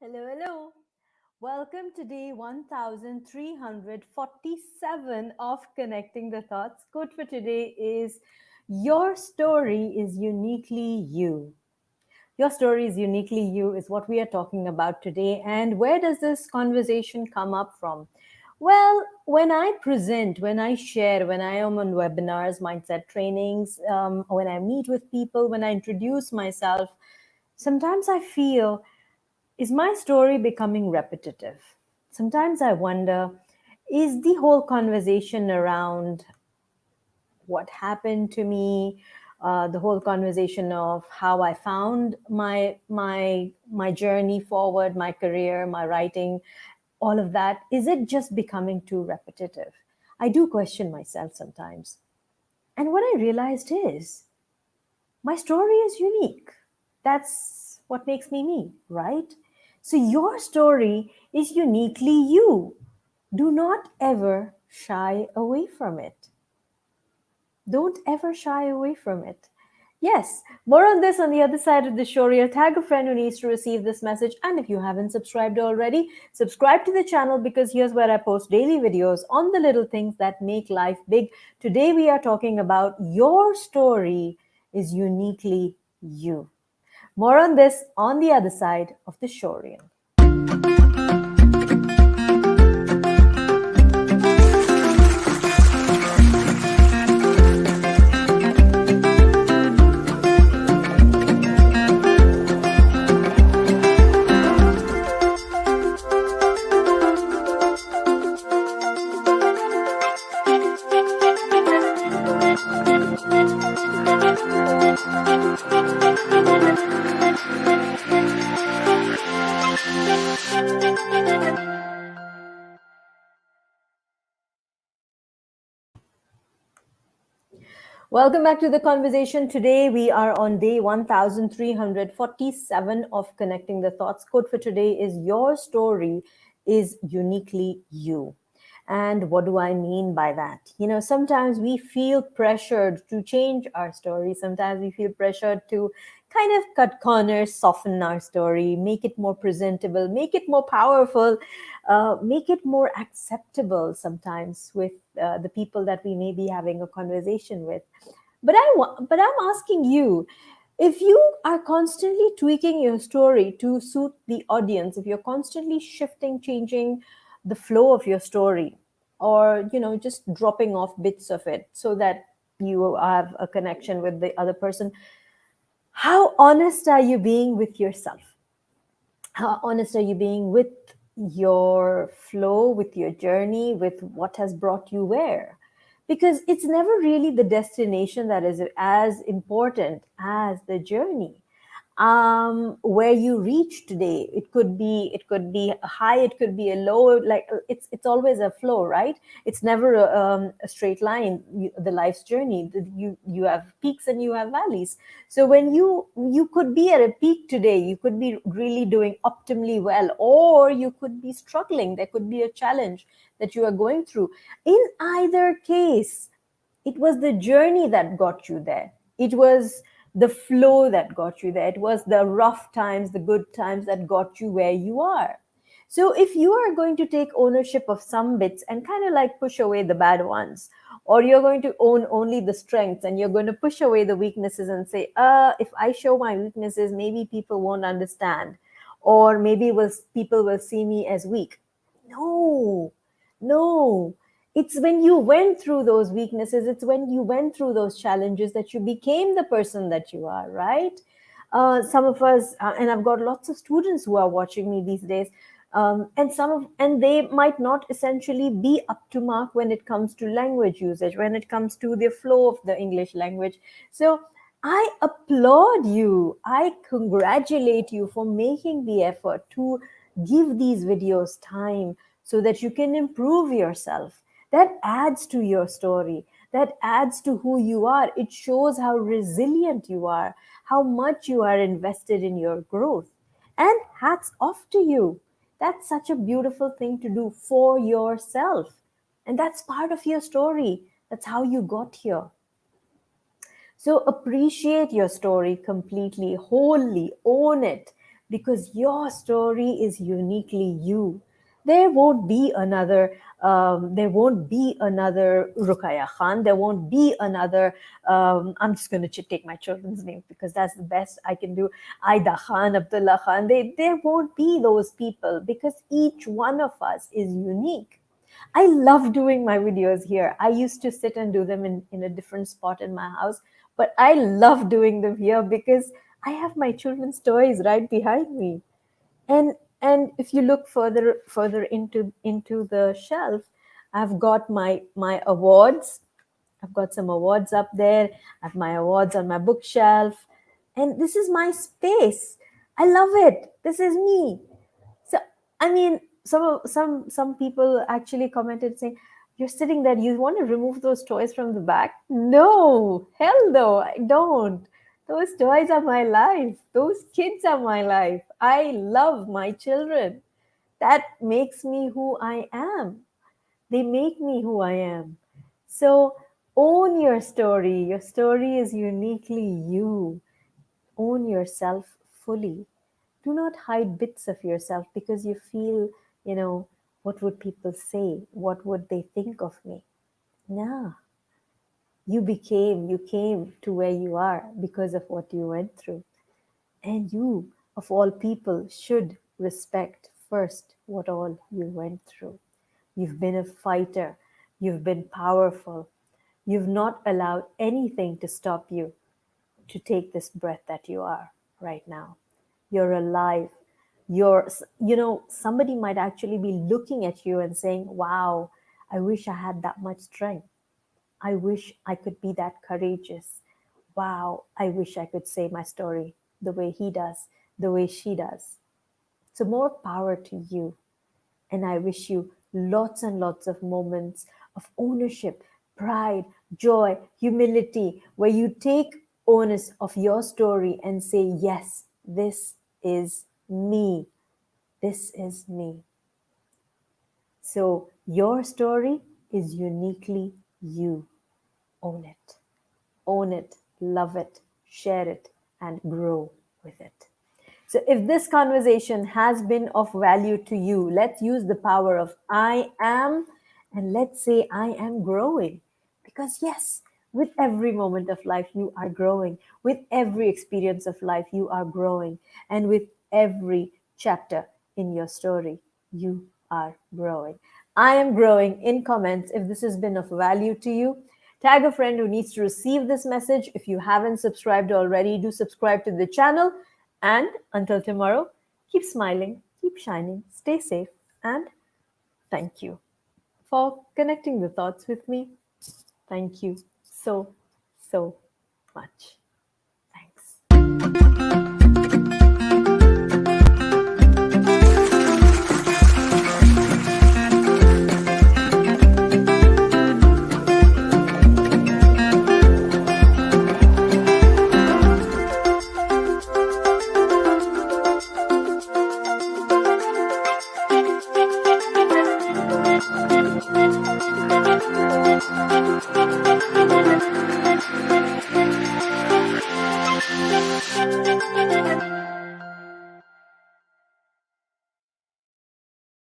Hello, hello. Welcome to day 1347 of Connecting the Thoughts. Quote for today is Your story is uniquely you. Your story is uniquely you, is what we are talking about today. And where does this conversation come up from? Well, when I present, when I share, when I am on webinars, mindset trainings, when I meet with people, when I introduce myself, sometimes I feel, is my story becoming repetitive? Sometimes I wonder, is the whole conversation around what happened to me, the whole conversation of how I found my journey forward, my career, my writing, all of that, is it just becoming too repetitive? I do question myself sometimes. And what I realized is my story is unique. That's what makes me me, right? So your story is uniquely you. Do not ever shy away from it. Don't ever shy away from it. Yes, more on this on the other side of the show. Reel, tag a friend who needs to receive this message. And if you haven't subscribed already, subscribe to the channel because here's where I post daily videos on the little things that make life big. Today we are talking about your story is uniquely you. More on this on the other side of the show reel. Welcome back to the conversation. Today we are on day 1347 of Connecting the Thoughts. Quote for today is Your story is uniquely you. And what do I mean by that? You know, sometimes we feel pressured to change our story. Sometimes we feel pressured to kind of cut corners, soften our story, make it more presentable, make it more powerful, make it more acceptable sometimes with the people that we may be having a conversation with. But I'm asking you, if you are constantly tweaking your story to suit the audience, if you're constantly shifting, changing the flow of your story, or just dropping off bits of it so that you have a connection with the other person, how honest are you being with yourself? How honest are you being with your flow, with your journey, with what has brought you where? Because it's never really the destination that is as important as the journey. Where you reach today, it could be a high, it could be a low. Like it's always a flow, right? It's never a straight line. The life's journey, you have peaks and you have valleys. So when you could be at a peak today, you could be really doing optimally well, or you could be struggling. There could be a challenge that you are going through. In either case, it was the journey that got you there. It was the flow that got you there. It was the rough times, the good times that got you where you are. So if you are going to take ownership of some bits and kind of like push away the bad ones, or you're going to own only the strengths and you're going to push away the weaknesses and say, if I show my weaknesses, maybe people won't understand, or maybe people will see me as weak. No, no. It's when you went through those weaknesses, it's when you went through those challenges that you became the person that you are, right? Some of us, and I've got lots of students who are watching me these days, and they might not essentially be up to mark when it comes to language usage, when it comes to the flow of the English language. So I applaud you. I congratulate you for making the effort to give these videos time so that you can improve yourself. That adds to your story. That adds to who you are. It shows how resilient you are, how much you are invested in your growth. And hats off to you. That's such a beautiful thing to do for yourself. And that's part of your story. That's how you got here. So appreciate your story completely, wholly, own it. because your story is uniquely you. There won't be another. There won't be another Ruqya Khan. There won't be another. I'm just going to take my children's name because that's the best I can do. Aida Khan, Abdullah Khan. There won't be those people because each one of us is unique. I love doing my videos here. I used to sit and do them in a different spot in my house, but I love doing them here because I have my children's toys right behind me. And if you look further into the shelf, I've got my awards. I've got some awards up there. I have my awards on my bookshelf. And this is my space. I love it. This is me. So I mean, some people actually commented saying, "You're sitting there. You want to remove those toys from the back?" No, hell no, I don't. Those toys are my life. Those kids are my life. I love my children. That makes me who I am. They make me who I am. So own your story. Your story is uniquely you. Own yourself fully. Do not hide bits of yourself because you feel, what would people say? What would they think of me? Nah, you came to where you are because of what you went through. And you, of all people, should respect first what all you went through. You've been a fighter. You've been powerful. You've not allowed anything to stop you to take this breath that you are right now. You're alive. Somebody might actually be looking at you and saying, wow, I wish I had that much strength. I wish I could be that courageous. Wow, I wish I could say my story the way he does, the way she does. So, more power to you. And I wish you lots and lots of moments of ownership, pride, joy, humility, where you take onus of your story and say, yes, this is me. This is me. So your story is uniquely you. Own it. Own it, love it, share it, and grow with it. So, if this conversation has been of value to you, let's use the power of I am and let's say I am growing. Because, yes, with every moment of life, you are growing. With every experience of life, you are growing. And with every chapter in your story, you are growing. I am growing in comments if this has been of value to you. Tag a friend who needs to receive this message. If you haven't subscribed already, do subscribe to the channel. And until tomorrow, keep smiling, keep shining, stay safe, and thank you for connecting the thoughts with me. Thank you so, so much.